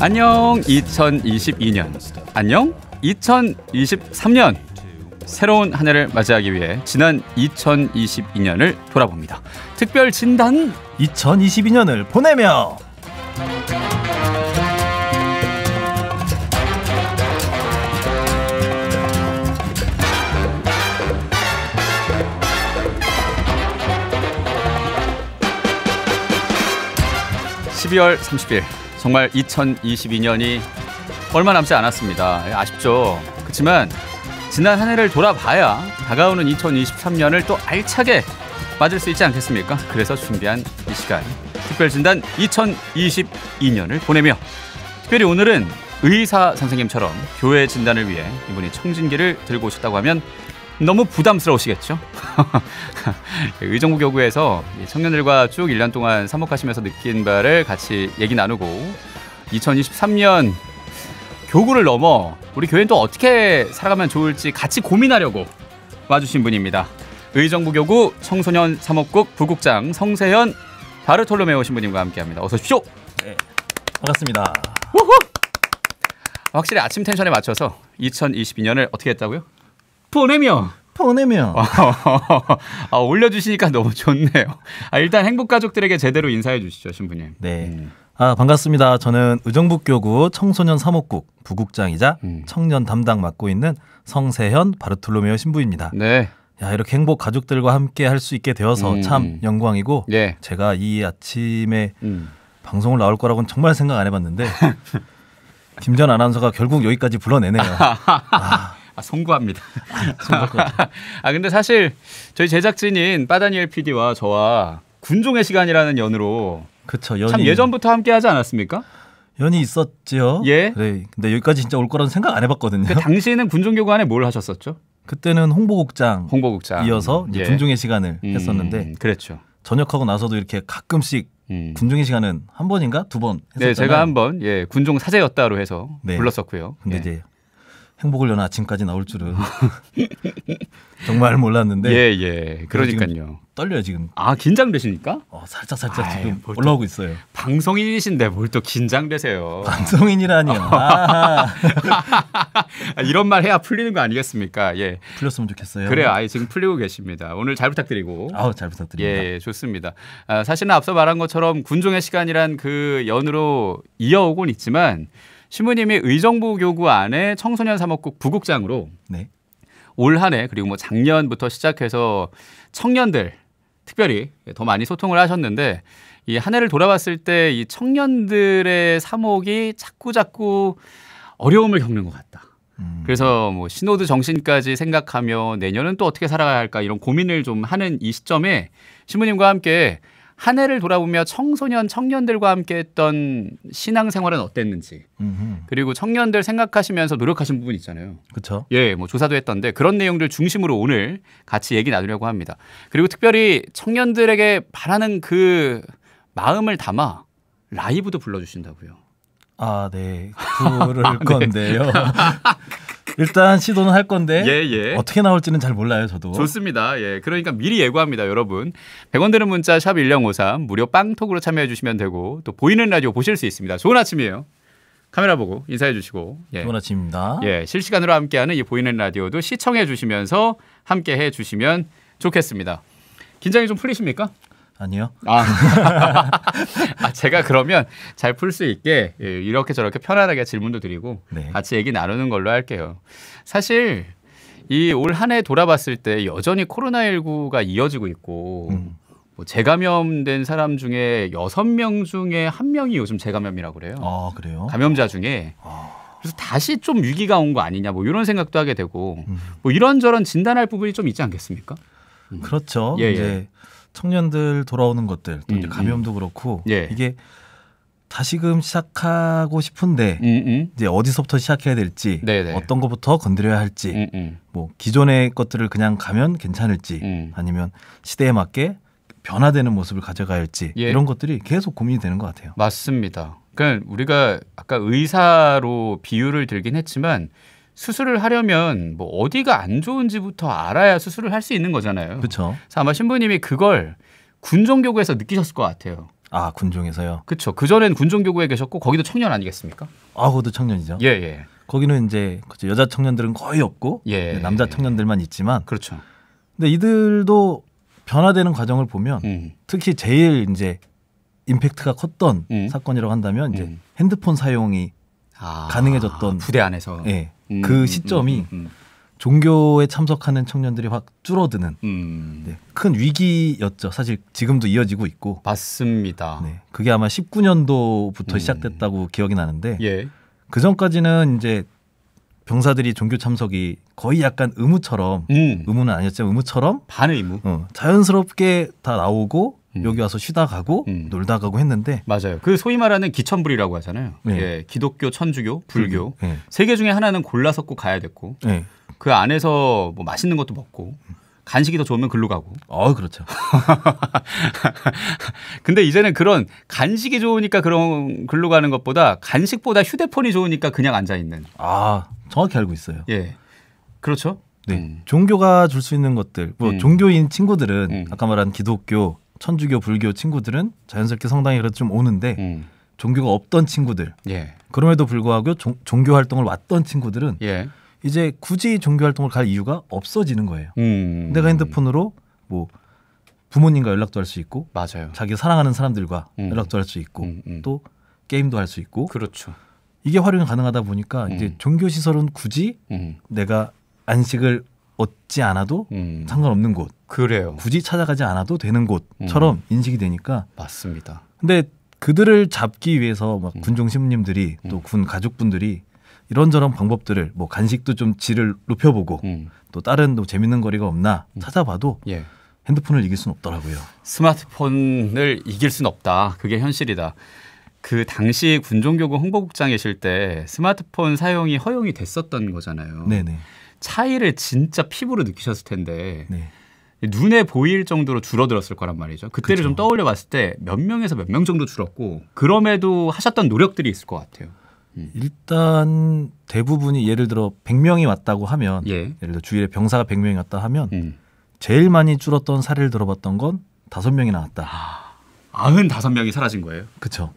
안녕 2022년, 안녕 2023년. 새로운 한 해를 맞이하기 위해 지난 2022년을 돌아봅니다. 특별 진단 2022년을 보내며. (12월 30일) 정말 2022년이 얼마 남지 않았습니다. 아쉽죠. 그렇지만 지난 한 해를 돌아봐야 다가오는 2023년을 또 알차게 맞을 수 있지 않겠습니까? 그래서 준비한 이 시간, 특별진단 2022년을 보내며, 특별히 오늘은 의사 선생님처럼 교회 진단을 위해 이분이 청진기를 들고 오셨다고 하면 너무 부담스러우시겠죠? 의정부 교구에서 청년들과 쭉 1년 동안 사목하시면서 느낀 바를 같이 얘기 나누고, 2023년 교구를 넘어 우리 교회는 또 어떻게 살아가면 좋을지 같이 고민하려고 와주신 분입니다. 의정부 교구 청소년 사목국 부국장 성세현 바르톨로메오 신부님과 함께합니다. 어서 오십시오. 네, 반갑습니다. 우후! 확실히 아침 텐션에 맞춰서 2022년을 어떻게 했다고요? 보내며. 올려주시니까 너무 좋네요. 일단 행복가족들에게 제대로 인사해 주시죠, 신부님. 네. 반갑습니다. 저는 의정부교구 청소년 사목국 부국장이자 청년 담당 맡고 있는 성세현 바르톨로메오 신부입니다. 네. 야, 이렇게 행복 가족들과 함께 할 수 있게 되어서 참 영광이고, 예. 제가 이 아침에 방송을 나올 거라고는 정말 생각 안 해봤는데 김전 아나운서가 결국 여기까지 불러내네요. 송구합니다. 근데 사실 저희 제작진인 빠다니엘 PD와 저와 군종의 시간이라는 연으로, 그쵸, 참 예전부터 함께하지 않았습니까? 연이 있었지요. 예. 네. 근데 여기까지 진짜 올 거라는 생각 안 해봤거든요. 당시에는 군종교구 안에 뭘 하셨었죠? 그때는 홍보국장 이어서 예. 군종의 시간을 했었는데, 그랬죠. 전역하고 나서도 이렇게 가끔씩 군종의 시간은 한 번인가 두 번 했었잖아요. 네, 제가 한번 군종 사제였다로 해서 네. 불렀었고요. 근데 이제 행복을 여는 아침까지 나올 줄은 정말 몰랐는데. 예. 그러니까요. 떨려요 지금. 긴장되십니까? 살짝 지금 올라오고 있어요. 방송인이신데 뭘 또 긴장되세요? 방송인이라니요. 이런 말 해야 풀리는 거 아니겠습니까? 예. 풀렸으면 좋겠어요. 그래요. 지금 풀리고 계십니다. 오늘 잘 부탁드리고. 잘 부탁드립니다. 예, 좋습니다. 사실은 앞서 말한 것처럼 군종의 시간이란 그 연으로 이어오곤 있지만, 신부님이 의정부 교구 안에 청소년 사목국 부국장으로 네. 올 한 해, 그리고 작년부터 시작해서 청년들 특별히 더 많이 소통을 하셨는데, 이 한 해를 돌아봤을 때 이 청년들의 사목이 자꾸 어려움을 겪는 것 같다. 그래서 신호드 정신까지 생각하며 내년은 또 어떻게 살아가야 할까, 이런 고민을 좀 하는 이 시점에 신부님과 함께 한 해를 돌아보며 청년들과 함께 했던 신앙생활은 어땠는지, 그리고 청년들 생각하시면서 노력하신 부분 있잖아요. 그렇죠. 예, 조사도 했던데 그런 내용들 중심으로 오늘 같이 얘기 나누려고 합니다. 그리고 특별히 청년들에게 바라는 그 마음을 담아 라이브도 불러주신다고요. 네. 부를 건데요. 일단 시도는 할 건데 예. 어떻게 나올지는 잘 몰라요, 저도. 좋습니다. 예, 그러니까 미리 예고합니다, 여러분. 100원 드는 문자 샵 1053 무료 빵톡으로 참여해 주시면 되고, 또 보이는 라디오 보실 수 있습니다. 좋은 아침이에요. 카메라 보고 인사해 주시고. 예. 좋은 아침입니다. 예, 실시간으로 함께하는 이 보이는 라디오도 시청해 주시면서 함께해 주시면 좋겠습니다. 긴장이 좀 풀리십니까? 아니요. 제가 그러면 잘 풀 수 있게 이렇게 저렇게 편안하게 질문도 드리고 같이 얘기 나누는 걸로 할게요. 사실 이 올 한 해 돌아봤을 때 여전히 코로나19가 이어지고 있고, 재감염된 사람 중에 6명 중에 1명이 요즘 재감염이라고 그래요. 그래요? 감염자 중에. 그래서 다시 좀 위기가 온 거 아니냐, 이런 생각도 하게 되고, 이런저런 진단할 부분이 좀 있지 않겠습니까? 그렇죠. 이제 청년들 돌아오는 것들, 또 이제 감염도 그렇고, 이게 다시금 시작하고 싶은데 이제 어디서부터 시작해야 될지, 어떤 것부터 건드려야 할지, 기존의 것들을 그냥 가면 괜찮을지, 아니면 시대에 맞게 변화되는 모습을 가져가야 할지, 이런 것들이 계속 고민이 되는 것 같아요. 맞습니다. 그러니까 우리가 아까 의사로 비유를 들긴 했지만, 수술을 하려면 어디가 안 좋은지부터 알아야 수술을 할 수 있는 거잖아요. 그렇죠. 그래서 아마 신부님이 그걸 군종교구에서 느끼셨을 것 같아요. 아, 군종에서요? 그렇죠. 그전엔 군종교구에 계셨고 거기도 청년 아니겠습니까? 아, 거기도 청년이죠. 예, 예. 거기는 이제 여자 청년들은 거의 없고 예. 남자 청년들만 있지만 그렇죠. 근데 이들도 변화되는 과정을 보면 특히 제일 이제 임팩트가 컸던 사건이라고 한다면 이제 핸드폰 사용이 가능해졌던 부대 안에서 예, 그 시점이 종교에 참석하는 청년들이 확 줄어드는 네, 큰 위기였죠. 사실 지금도 이어지고 있고. 맞습니다. 네, 그게 아마 19년도부터 시작됐다고 기억이 나는데 예. 그 전까지는 이제 병사들이 종교 참석이 거의 약간 의무처럼 의무는 아니었지만 의무처럼 반의무 자연스럽게 다 나오고 여기 와서 쉬다 가고 놀다 가고 했는데 맞아요. 그 소위 말하는 기천불이라고 하잖아요. 네. 예, 기독교, 천주교, 불교 네. 세 개 중에 하나는 골라서 꼭 가야 됐고 네. 그 안에서 뭐 맛있는 것도 먹고 간식이 더 좋으면 글로 가고. 그렇죠. 근데 이제는 그런 간식이 좋으니까 그런 글로 가는 것보다 간식보다 휴대폰이 좋으니까 그냥 앉아 있는. 아, 정확히 알고 있어요. 예, 그렇죠. 네, 종교가 줄 수 있는 것들, 뭐 종교인 친구들은 아까 말한 기독교, 천주교, 불교 친구들은 자연스럽게 성당에 그래도 좀 오는데 종교가 없던 친구들, 예. 그럼에도 불구하고 종교 활동을 왔던 친구들은 예. 이제 굳이 종교 활동을 갈 이유가 없어지는 거예요. 내가 핸드폰으로 뭐 부모님과 연락도 할 수 있고, 맞아요. 자기 사랑하는 사람들과 연락도 할 수 있고, 또 게임도 할 수 있고, 그렇죠. 이게 활용이 가능하다 보니까 이제 종교 시설은 굳이 내가 안식을 얻지 않아도 상관없는 곳, 그래요. 굳이 찾아가지 않아도 되는 곳처럼 인식이 되니까. 맞습니다. 근데 그들을 잡기 위해서 막 군종 신부님들이 또 군 가족분들이 이런저런 방법들을 뭐 간식도 좀 질을 높여보고 또 다른 또 재밌는 거리가 없나 찾아봐도 예. 핸드폰을 이길 수는 없더라고요. 스마트폰을 이길 수는 없다. 그게 현실이다. 그 당시 군종교구 홍보국장 계실 때 스마트폰 사용이 허용이 됐었던 거잖아요. 네네. 차이를 진짜 피부로 느끼셨을 텐데 네. 눈에 보일 정도로 줄어들었을 거란 말이죠. 그때를 그쵸. 좀 떠올려 봤을 때 몇 명에서 몇 명 정도 줄었고 그럼에도 하셨던 노력들이 있을 것 같아요. 일단 대부분이 예를 들어 100명이 왔다고 하면 예. 예를 들어 주일에 병사가 100명이 왔다 하면 제일 많이 줄었던 사례를 들어봤던 건 5명이 나왔다. 95명이 사라진 거예요. 그렇죠.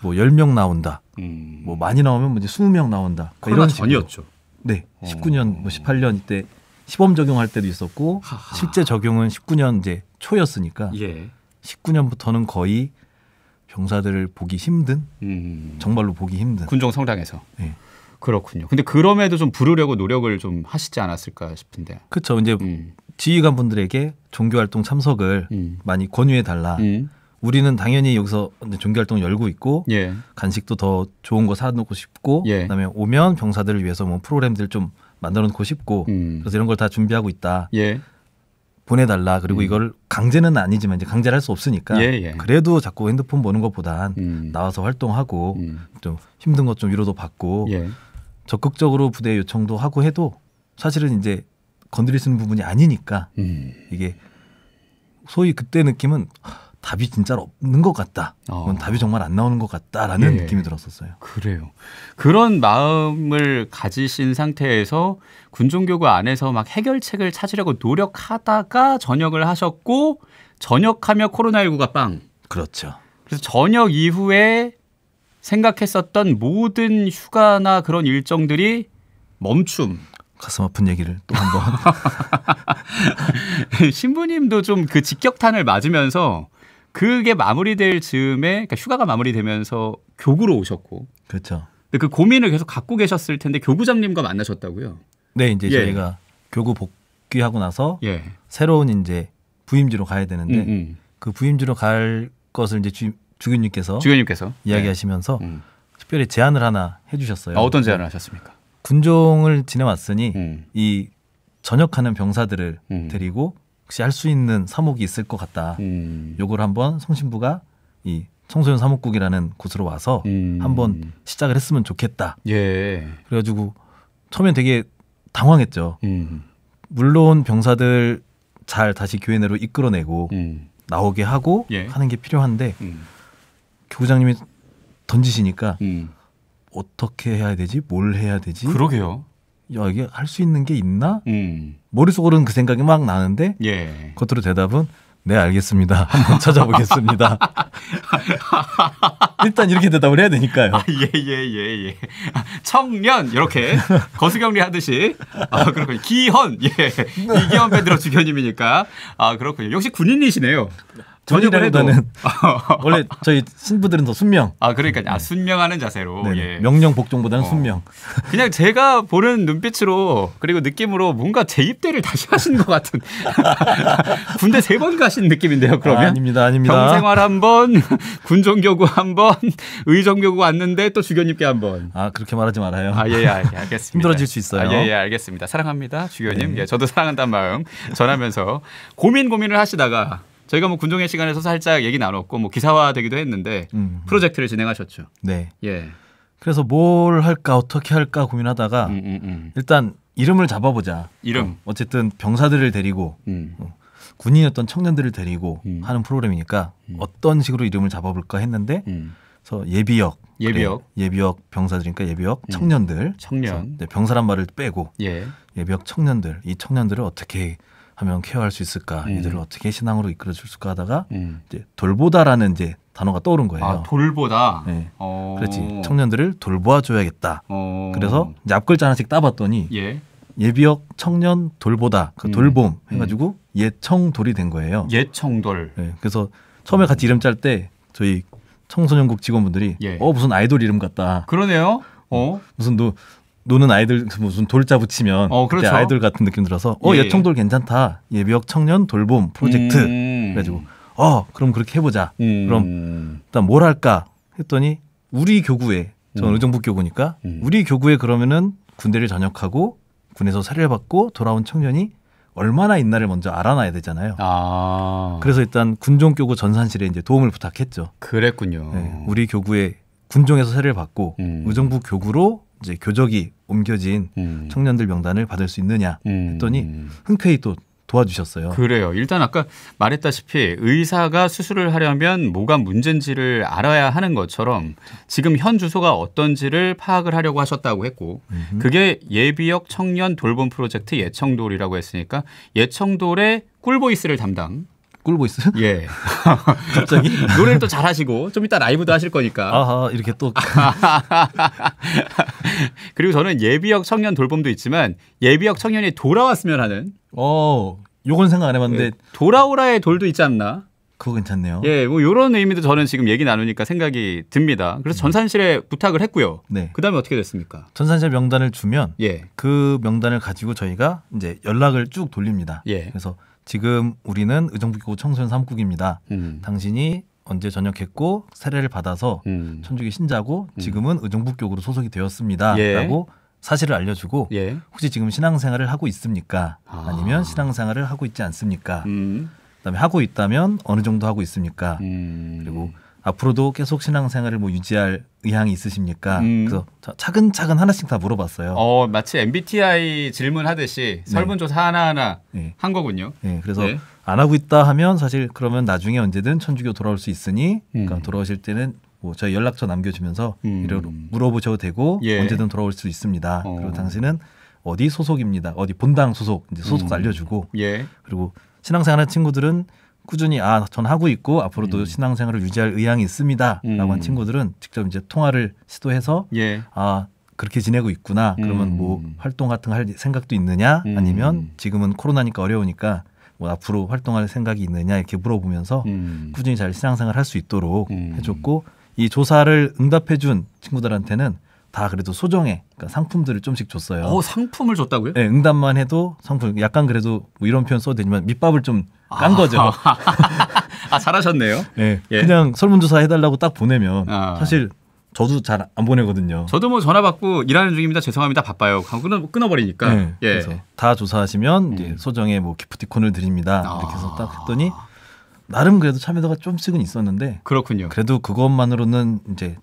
뭐 10명 나온다. 뭐 많이 나오면 뭐 이제 20명 나온다. 코로나 전이었죠. 네. 19년 뭐 18년 이때 시범 적용할 때도 있었고 실제 적용은 19년 이제 초였으니까 예. 19년부터는 거의 병사들을 보기 힘든 정말로 보기 힘든 군종 성당에서. 네. 그렇군요. 근데 그럼에도 좀 부르려고 노력을 좀 하시지 않았을까 싶은데. 그렇죠. 이제 지휘관분들에게 종교활동 참석을 많이 권유해 달라. 우리는 당연히 여기서 종교활동 열고 있고 예. 간식도 더 좋은 거 사놓고 싶고 예. 그다음에 오면 병사들을 위해서 뭐 프로그램들 좀 만들어 놓고 싶고 그래서 이런 걸 다 준비하고 있다. 예. 보내달라. 그리고 이걸 강제는 아니지만 이제 강제를 할 수 없으니까 그래도 자꾸 핸드폰 보는 것보단 나와서 활동하고 좀 힘든 것 좀 위로도 받고 예. 적극적으로 부대 요청도 하고 해도 사실은 이제 건드릴 수 있는 부분이 아니니까 이게 소위 그때 느낌은 답이 진짜 없는 것 같다. 답이 정말 안 나오는 것 같다라는 느낌이 들었었어요. 그래요. 그런 마음을 가지신 상태에서 군종교구 안에서 막 해결책을 찾으려고 노력하다가 전역을 하셨고 전역하며 코로나19가 빵. 그렇죠. 그래서 전역 이후에 생각했었던 모든 휴가나 그런 일정들이 멈춤. 가슴 아픈 얘기를 또 한 번. 신부님도 좀 그 직격탄을 맞으면서 그게 마무리될 즈음에 그러니까 휴가가 마무리되면서 교구로 오셨고. 그렇죠. 근데 그 고민을 계속 갖고 계셨을 텐데 교구장님과 만나셨다고요? 네, 이제 저희가 교구 복귀하고 나서 새로운 이제 부임지로 가야 되는데 그 부임지로 갈 것을 이제 주교님께서 이야기하시면서 특별히 제안을 하나 해주셨어요. 어떤 제안을 하셨습니까? 군종을 지내왔으니 이 전역하는 병사들을 데리고 혹시 할 수 있는 사목이 있을 것 같다. 요걸 한번 성신부가 이 청소년 사목국이라는 곳으로 와서 한번 시작을 했으면 좋겠다. 예. 그래가지고 처음엔 되게 당황했죠. 물론 병사들 잘 다시 교회 내로 이끌어내고 나오게 하고 하는 게 필요한데 교구장님이 던지시니까 어떻게 해야 되지? 뭘 해야 되지? 그러게요. 야, 이게 할 수 있는 게 있나? 머릿속으로는 그 생각이 막 나는데 겉으로 대답은 네, 알겠습니다. 한번 찾아보겠습니다. 일단 이렇게 대답을 해야 되니까요. 예. 청년 이렇게 거수경리 하듯이. 그렇군요. 기현. 예. 이기현 밴드로 주교님이니까. 그렇군요. 역시 군인이시네요. 전역을 해도 원래 저희 신부들은 더 순명. 그러니까 순명하는 자세로. 예. 명령 복종보다는 순명. 그냥 제가 보는 눈빛으로 그리고 느낌으로 뭔가 재입대를 다시 하신 것 같은 군대 3번 가신 느낌인데요. 그러면 아닙니다. 병생활 한 번, 군종교구 한 번, 의정교구 왔는데 또 주교님께 한 번. 그렇게 말하지 말아요. 예, 알겠습니다. 힘들어질 수 있어요. 예, 알겠습니다. 사랑합니다, 주교님. 네. 예, 저도 사랑한다는 마음 전하면서 고민을 하시다가. 저희가 뭐 군종의 시간에서 살짝 얘기 나눴고 뭐 기사화되기도 했는데 프로젝트를 진행하셨죠. 네. 예. 그래서 뭘 할까 어떻게 할까 고민하다가 일단 이름을 잡아보자. 이름. 어쨌든 병사들을 데리고 군인이었던 청년들을 데리고 하는 프로그램이니까 어떤 식으로 이름을 잡아볼까 했는데 그래서 예비역 병사들이니까 예비역 청년들. 청년. 네, 병사란 말을 빼고 예비역 청년들. 이 청년들을 어떻게 하면 케어할 수 있을까? 이들을 어떻게 신앙으로 이끌어 줄 수가 하다가 이제 돌보다라는 이제 단어가 떠오른 거예요. 돌보다. 네. 그렇지. 청년들을 돌보아 줘야겠다. 그래서 이제 앞글자 하나씩 따봤더니 예비역 청년 돌보다 그 돌봄 해가지고 예청돌이 된 거예요. 예청돌. 네. 그래서 처음에 같이 이름 짤 때 저희 청소년국 직원분들이 무슨 아이돌 이름 같다. 그러네요. 무슨 노는 아이들 무슨 돌자 붙이면 그렇죠. 아이돌 같은 느낌 들어서 예청돌 괜찮다. 예비역 청년 돌봄 프로젝트. 그래가지고 그럼 그렇게 해보자. 그럼 일단 뭘 할까 했더니 우리 교구에 저는 의정부 교구니까 우리 교구에 그러면은 군대를 전역하고 군에서 사례를 받고 돌아온 청년이 얼마나 있나를 먼저 알아놔야 되잖아요. 그래서 일단 군종교구 전산실에 이제 도움을 부탁했죠. 그랬군요. 네, 우리 교구에 군종에서 사례를 받고 의정부 교구로 이제 교적이 옮겨진 청년들 명단을 받을 수 있느냐 했더니 흔쾌히 또 도와주셨어요. 그래요. 일단 아까 말했다시피 의사가 수술을 하려면 뭐가 문제인지를 알아야 하는 것처럼 지금 현 주소가 어떤지를 파악을 하려고 하셨다고 했고 그게 예비역 청년 돌봄 프로젝트 예청돌이라고 했으니까 예청돌의 꿀보이스를 담당. 꿀보이스? 예. 갑자기? 노래를 또 잘하시고 좀 이따 라이브도 하실 거니까. 이렇게 또. 그리고 저는 예비역 청년 돌봄도 있지만 예비역 청년이 돌아왔으면 하는. 요건 생각 안 해봤는데. 돌아오라의 돌도 있지 않나? 그거 괜찮네요. 예, 뭐 이런 의미도 저는 지금 얘기 나누니까 생각이 듭니다. 그래서 전산실에 부탁을 했고요. 네. 그다음에 어떻게 됐습니까? 전산실 명단을 주면 그 명단을 가지고 저희가 이제 연락을 쭉 돌립니다. 그래서 지금 우리는 의정부교구 청소년 사무국입니다. 당신이 언제 전역했고 세례를 받아서 천주교 신자고 지금은 의정부교구로 소속이 되었습니다. 라고 사실을 알려주고 혹시 지금 신앙생활을 하고 있습니까? 아니면 신앙생활을 하고 있지 않습니까? 그다음에 하고 있다면 어느 정도 하고 있습니까? 그리고 앞으로도 계속 신앙생활을 뭐 유지할 의향이 있으십니까? 그래서 차근차근 하나씩 다 물어봤어요. 마치 MBTI 질문하듯이 설문조사 하나하나 한 거군요. 네, 그래서 안 하고 있다 하면 사실 그러면 나중에 언제든 천주교 돌아올 수 있으니 그러니까 돌아오실 때는 뭐 저희 연락처 남겨주면서 물어보셔도 되고 언제든 돌아올 수 있습니다. 그리고 당신은 어디 소속입니다. 어디 본당 소속, 이제 소속 알려주고 그리고 신앙생활하는 친구들은 꾸준히 전 하고 있고 앞으로도 신앙생활을 유지할 의향이 있습니다. 라고 한 친구들은 직접 이제 통화를 시도해서 그렇게 지내고 있구나. 그러면 뭐 활동 같은 거 할 생각도 있느냐? 아니면 지금은 코로나니까 어려우니까 뭐 앞으로 활동할 생각이 있느냐? 이렇게 물어보면서 꾸준히 잘 신앙생활 할 수 있도록 해줬고 이 조사를 응답해준 친구들한테는 다 그래도 소정의 그러니까 상품들을 좀씩 줬어요. 상품을 줬다고요? 네, 응답만 해도 상품. 약간 그래도 뭐 이런 표현 써도 되지만 밑밥을 좀 깐 거죠. 잘하셨네요. 네, 그냥 설문조사 해달라고 딱 보내면 사실 저도 잘 안 보내거든요. 저도 뭐 전화 받고 일하는 중입니다. 죄송합니다. 바빠요. 끊어버리니까. 그래서 다 조사하시면 이제 소정의 뭐 기프티콘을 드립니다. 이렇게 해서 딱 했더니 나름 그래도 참여도가 좀씩은 있었는데 그렇군요. 그래도 그것만으로는 이제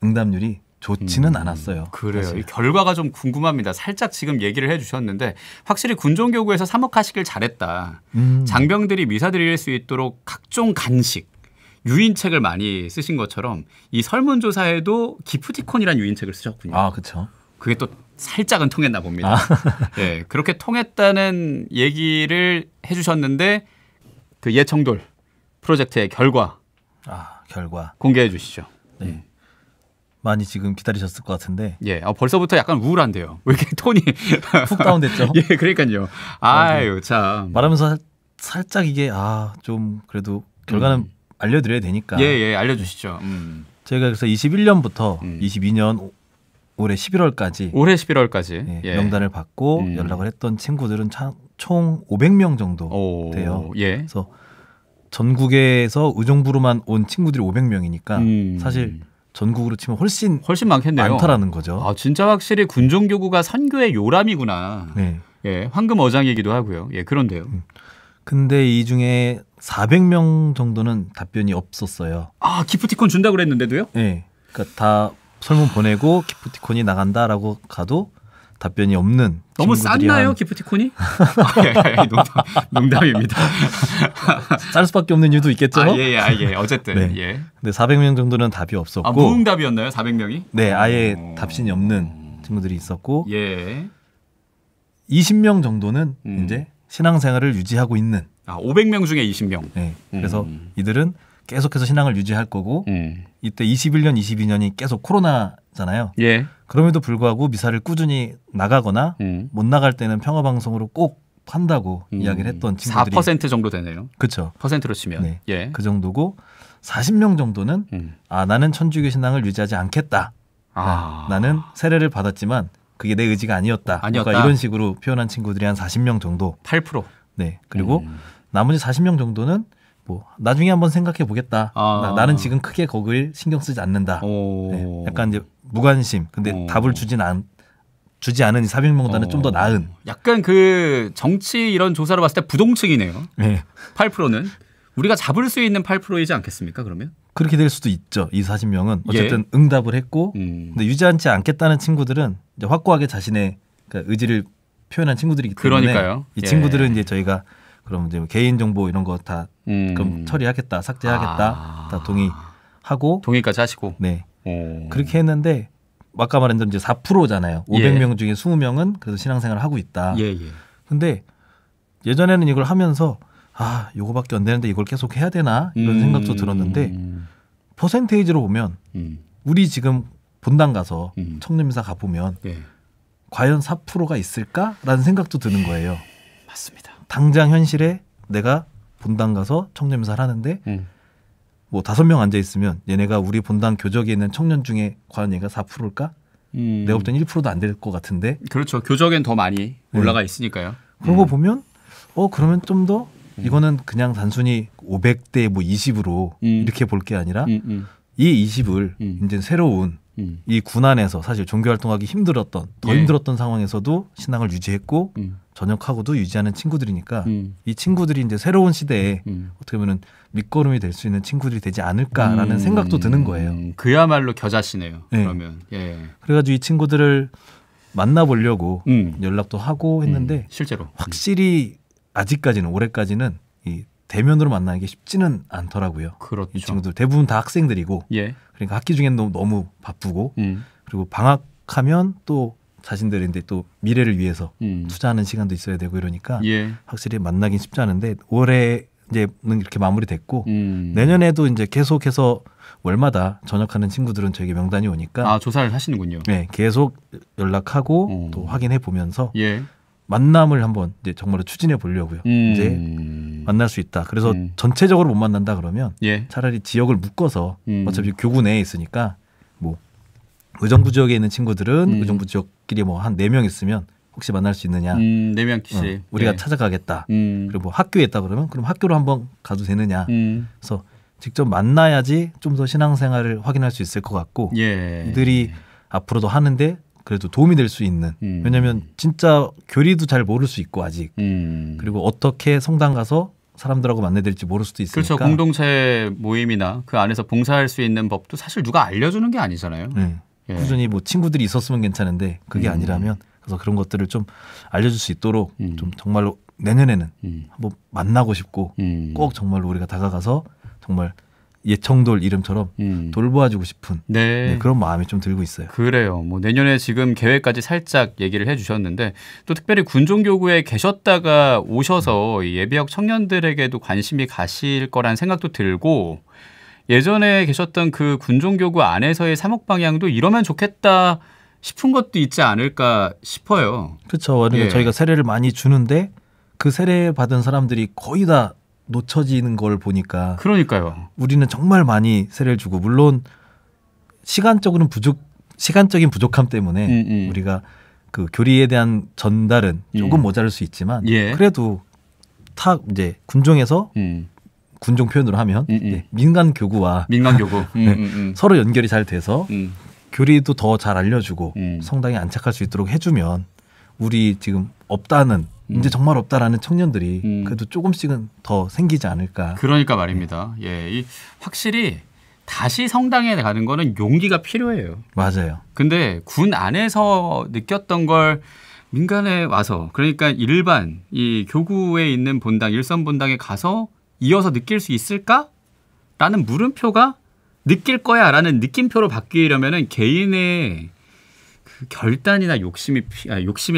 응답률이 좋지는 않았어요. 그래요. 사실. 이 결과가 좀 궁금합니다. 살짝 지금 얘기를 해주셨는데 확실히 군종교구에서 사목하시길 잘했다. 장병들이 미사 드릴 수 있도록 각종 간식, 유인책을 많이 쓰신 것처럼 이 설문조사에도 기프티콘이라는 유인책을 쓰셨군요. 그렇죠. 그게 또 살짝은 통했나 봅니다. 그렇게 통했다는 얘기를 해주셨는데 그 예청돌 프로젝트의 결과 공개해 주시죠. 네. 많이 지금 기다리셨을 것 같은데. 예, 벌써부터 약간 우울한데요. 왜 이렇게 톤이 훅 다운됐죠? 예, 그러니까요. 아유, 참. 말하면서 살짝 이게 좀 그래도 결과는 알려드려야 되니까. 예, 알려주시죠. 저희가 그래서 21년부터 22년 올해 11월까지 명단을 받고 연락을 했던 친구들은 총 500명 정도 돼요. 예. 그래서 전국에서 의정부로만 온 친구들이 500명이니까 사실 전국으로 치면 훨씬 많겠네요. 많다라는 거죠. 진짜 확실히 군종교구가 선교의 요람이구나. 네. 예, 황금 어장이기도 하고요. 예, 그런데요. 근데 이 중에 400명 정도는 답변이 없었어요. 기프티콘 준다고 그랬는데도요? 네. 그러니까 다 설문 보내고 기프티콘이 나간다라고 가도 답변이 없는. 너무 쌌나요, 기프티콘이? 농담입니다. 쌀 수밖에 없는 이유도 있겠죠? 예. 어쨌든. 네. 예. 근데 400명 정도는 답이 없었고. 무응답이었나요, 400명이? 네, 아예 답신이 없는 친구들이 있었고. 예. 20명 정도는 이제 신앙생활을 유지하고 있는. 500명 중에 20명. 네. 그래서 이들은 계속해서 신앙을 유지할 거고 이때 21년, 22년이 계속 코로나잖아요. 예. 그럼에도 불구하고 미사를 꾸준히 나가거나 못 나갈 때는 평화방송으로 꼭 한다고 이야기를 했던 친구들이 4% 정도 되네요. 그렇죠. 퍼센트로 치면. 네. 예. 그 정도고 40명 정도는 나는 천주교 신앙을 유지하지 않겠다. 나는 세례를 받았지만 그게 내 의지가 아니었다. 그러니까 이런 식으로 표현한 친구들이 한 40명 정도. 8%. 네. 그리고 나머지 40명 정도는 나중에 한번 생각해 보겠다. 나는 지금 크게 거길 신경 쓰지 않는다. 네. 약간 이제 무관심. 근데 답을 주지 않은 이 400명보다는 좀 더 나은. 약간 그 정치 이런 조사로 봤을 때 부동층이네요. 네. 8%는 우리가 잡을 수 있는 8%이지 않겠습니까? 그러면 그렇게 될 수도 있죠. 이 40명은 어쨌든 응답을 했고, 근데 유지하지 않겠다는 친구들은 이제 확고하게 자신의 의지를 표현한 친구들이기 때문에 그러니까요. 이 친구들은 이제 저희가 그럼 이제 개인 정보 이런 거 다 그럼 처리하겠다, 삭제하겠다, 다 동의하고 동의까지 하시고. 네. 그렇게 했는데 아까 말한 대로 이제 4%잖아요. 500명 중에 20명은 그래서 신앙생활을 하고 있다. 예. 근데 예전에는 이걸 하면서 요거밖에 안 되는데 이걸 계속 해야 되나 이런 생각도 들었는데 퍼센테이지로 보면 우리 지금 본당 가서 청년미사 가보면 과연 4%가 있을까라는 생각도 드는 거예요. 맞습니다. 당장 현실에 내가 본당 가서 청년미사를 하는데 5명 앉아 있으면 얘네가 우리 본당 교적에 있는 청년 중에 과연 얘가 4%일까? 내가 볼 땐 1%도 안 될 것 같은데. 그렇죠. 교적엔 더 많이 올라가 있으니까요. 그런 거 보면 그러면 좀 더 이거는 그냥 단순히 500대 20으로 이렇게 볼 게 아니라 이 20을 이제 새로운 이 군안에서 사실 종교활동하기 힘들었던 더 힘들었던 상황에서도 신앙을 유지했고 전역하고도 유지하는 친구들이니까 이 친구들이 이제 새로운 시대에 어떻게 보면 밑거름이 될 수 있는 친구들이 되지 않을까라는 생각도 드는 거예요. 그야말로 겨자씨네요. 네. 그러면 그래가지고 이 친구들을 만나보려고 연락도 하고 했는데 실제로 확실히 아직까지는 올해까지는 이 대면으로 만나는 게 쉽지는 않더라고요. 그렇죠. 이 친구들 대부분 다 학생들이고 그러니까 학기 중에는 너무 바쁘고 그리고 방학하면 또 자신들의 이제 또 미래를 위해서 투자하는 시간도 있어야 되고 이러니까 확실히 만나긴 쉽지 않은데 올해 이제는 이렇게 마무리됐고 내년에도 이제 계속해서 월마다 전역하는 친구들은 저에게 명단이 오니까 조사를 하시는군요. 네, 계속 연락하고 또 확인해 보면서 만남을 한번 이제 정말로 추진해 보려고요. 이제 만날 수 있다. 그래서 전체적으로 못 만난다 그러면 차라리 지역을 묶어서 어차피 교구 내에 있으니까 뭐 의정부 지역에 있는 친구들은 의정부 지역끼리 뭐 한 4명 있으면 혹시 만날 수 있느냐? 4명씩 우리가 찾아가겠다. 그리고 뭐 학교에 있다 그러면 그럼 학교로 한번 가도 되느냐? 그래서 직접 만나야지 좀 더 신앙생활을 확인할 수 있을 것 같고 이들이 앞으로도 하는데 그래도 도움이 될 수 있는 왜냐하면 진짜 교리도 잘 모를 수 있고 아직 그리고 어떻게 성당 가서 사람들하고 만나야 될지 모를 수도 있으니까 그렇죠. 공동체 모임이나 그 안에서 봉사할 수 있는 법도 사실 누가 알려주는 게 아니잖아요. 꾸준히 뭐 친구들이 있었으면 괜찮은데 그게 아니라면 그래서 그런 것들을 좀 알려줄 수 있도록 좀 정말로 내년에는 한번 만나고 싶고 꼭 정말로 우리가 다가가서 정말 예청돌 이름처럼 돌보아주고 싶은 네, 그런 마음이 좀 들고 있어요. 그래요. 뭐 내년에 지금 계획까지 살짝 얘기를 해주셨는데 또 특별히 군종교구에 계셨다가 오셔서 예비역 청년들에게도 관심이 가실 거란 생각도 들고 예전에 계셨던 그 군종교구 안에서의 사목 방향도 이러면 좋겠다 싶은 것도 있지 않을까 싶어요. 그렇죠. 그러니까 저희가 세례를 많이 주는데 그 세례 받은 사람들이 거의 다 놓쳐지는 걸 보니까 그러니까요. 우리는 정말 많이 세례를 주고 물론 시간적인 부족함 때문에 우리가 그 교리에 대한 전달은 조금 모자랄 수 있지만 그래도 이제 군종에서 군종 표현으로 하면 민간 교구와 서로 연결이 잘 돼서 교리도 더 잘 알려주고 성당에 안착할 수 있도록 해주면 우리 지금 없다는 이제 정말 없다라는 청년들이 그래도 조금씩은 더 생기지 않을까. 그러니까 말입니다. 예, 확실히 다시 성당에 가는 거는 용기가 필요해요. 맞아요. 근데 군 안에서 느꼈던 걸 민간에 와서 그러니까 일반 이 교구에 있는 본당, 일선 본당에 가서 이어서 느낄 수 있을까?라는 물음표가 느낄 거야라는 느낌표로 바뀌려면은 개인의 그 결단이나 욕심이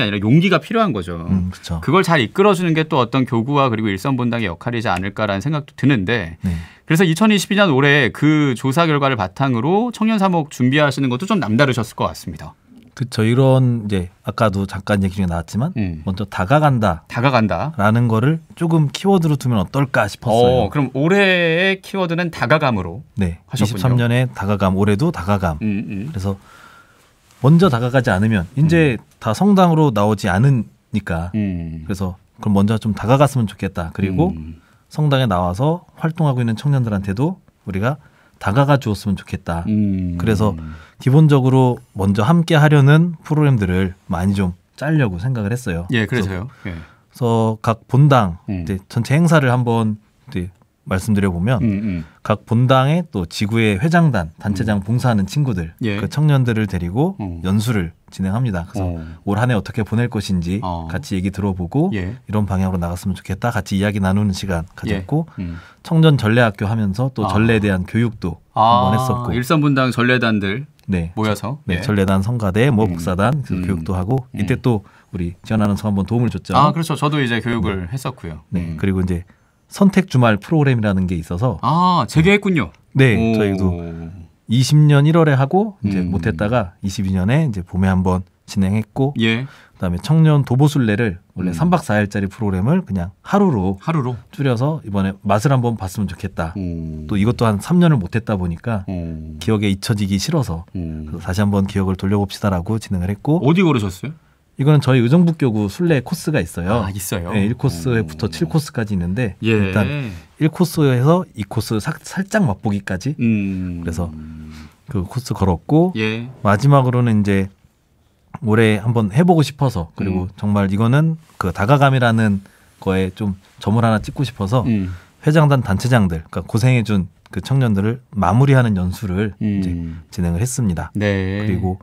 아니라 용기가 필요한 거죠. 그렇죠. 그걸 잘 이끌어주는 게 또 어떤 교구와 그리고 일선 본당의 역할이지 않을까라는 생각도 드는데 그래서 2022년 올해 그 조사 결과를 바탕으로 청년 사목 준비하시는 것도 좀 남다르셨을 것 같습니다. 그렇죠. 이런 이제 아까도 잠깐 얘기 중에 나왔지만 먼저 다가간다라는 거를 조금 키워드로 두면 어떨까 싶었어요. 그럼 올해의 키워드는 다가감으로 하셨군요. 23년에 다가감, 올해도 다가감. 그래서 먼저 다가가지 않으면 이제 다 성당으로 나오지 않으니까 그래서 그럼 먼저 좀 다가갔으면 좋겠다. 그리고 성당에 나와서 활동하고 있는 청년들한테도 우리가 다가가 주었으면 좋겠다. 그래서 기본적으로 먼저 함께 하려는 프로그램들을 많이 좀 짜려고 생각을 했어요. 예, 그래서요. 그래서 각 본당 이제 전체 행사를 한번 이제 말씀드려보면 각 본당의 또 지구의 회장단, 단체장 봉사하는 친구들, 그 청년들을 데리고 연수를 진행합니다. 그래서 올 한 해 어떻게 보낼 것인지 같이 얘기 들어보고 이런 방향으로 나갔으면 좋겠다. 같이 이야기 나누는 시간 가졌고 청년 전례학교 하면서 또 전례에 대한 교육도 한번 했었고 일선 본당 전례단들 모여서 전례단, 성가대, 목사단 교육도 하고 이때 또 우리 지연 아나운서가 한번 도움을 줬죠. 그렇죠. 저도 이제 교육을 했었고요. 그리고 이제 선택 주말 프로그램이라는 게 있어서 재개했군요. 네, 저희도 20년 1월에 하고 이제 못했다가 22년에 이제 봄에 한번 진행했고, 그다음에 청년 도보순례를 원래 3박 4일짜리 프로그램을 그냥 하루로 줄여서 이번에 맛을 한번 봤으면 좋겠다. 또 이것도 한 3년을 못했다 보니까 기억에 잊혀지기 싫어서 그래서 다시 한번 기억을 돌려봅시다라고 진행을 했고. 어디 고르셨어요? 이거는 저희 의정부교구 순례 코스가 있어요. 있어요? 네, 1코스부터 7코스까지 있는데 일단 1코스에서 2코스 살짝 맛보기까지 그래서 그 코스 걸었고 마지막으로는 이제 올해 한번 해보고 싶어서 그리고 정말 이거는 그 다가감이라는 거에 좀 점을 하나 찍고 싶어서 회장단 단체장들 그러니까 고생해준 그 청년들을 마무리하는 연수를 이제 진행을 했습니다. 그리고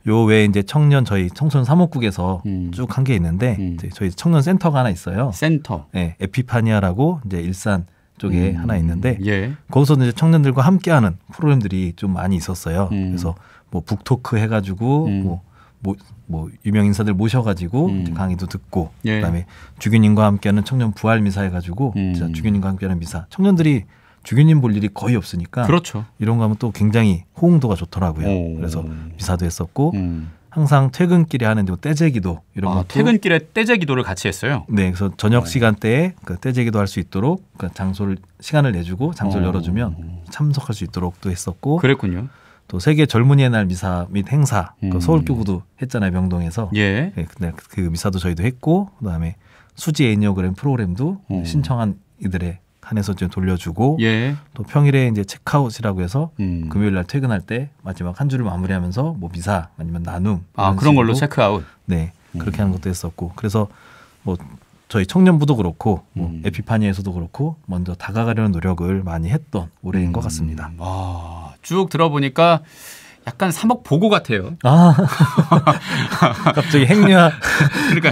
요 외에 이제 저희 청소년 사목국에서 쭉 한 게 있는데 이제 저희 청년 센터가 하나 있어요. 센터. 네, 에피파니아라고 이제 일산 쪽에 하나 있는데 거기서 이제 청년들과 함께하는 프로그램들이 좀 많이 있었어요. 그래서 뭐 북토크 해가지고 뭐 유명 인사들 모셔가지고 이제 강의도 듣고 그다음에 주교님과 함께하는 청년 부활 미사 해가지고 진짜 주교님과 함께하는 미사. 청년들이 주교님 볼 일이 거의 없으니까 이런 거 하면 또 굉장히 호응도가 좋더라고요. 그래서 미사도 했었고 항상 퇴근길에 하는 떼제기도 이런 것도 퇴근길에 떼제기도를 같이 했어요. 네, 그래서 저녁 시간대에 그 떼제기도 할 수 있도록 그 시간을 내주고 장소를 열어주면 참석할 수 있도록도 했었고. 그랬군요. 또 세계 젊은이의 날 미사 및 행사 그 서울교구도 했잖아요, 명동에서. 네, 근데 그 미사도 저희도 했고 그다음에 수지 애니어그램 프로그램도 신청한 이들의 한해서 좀 돌려주고 또 평일에 이제 체크아웃이라고 해서 금요일 날 퇴근할 때 마지막 한 주를 마무리하면서 뭐 미사 아니면 나눔 그런 걸로 체크아웃 그렇게 하는 것도 했었고 그래서 뭐 저희 청년부도 그렇고 뭐 에피파니에서도 그렇고 먼저 다가가려는 노력을 많이 했던 올해인 것 같습니다. 쭉 들어보니까 약간 3억 보고 같아요. 아, 갑자기 행여화. 그러니까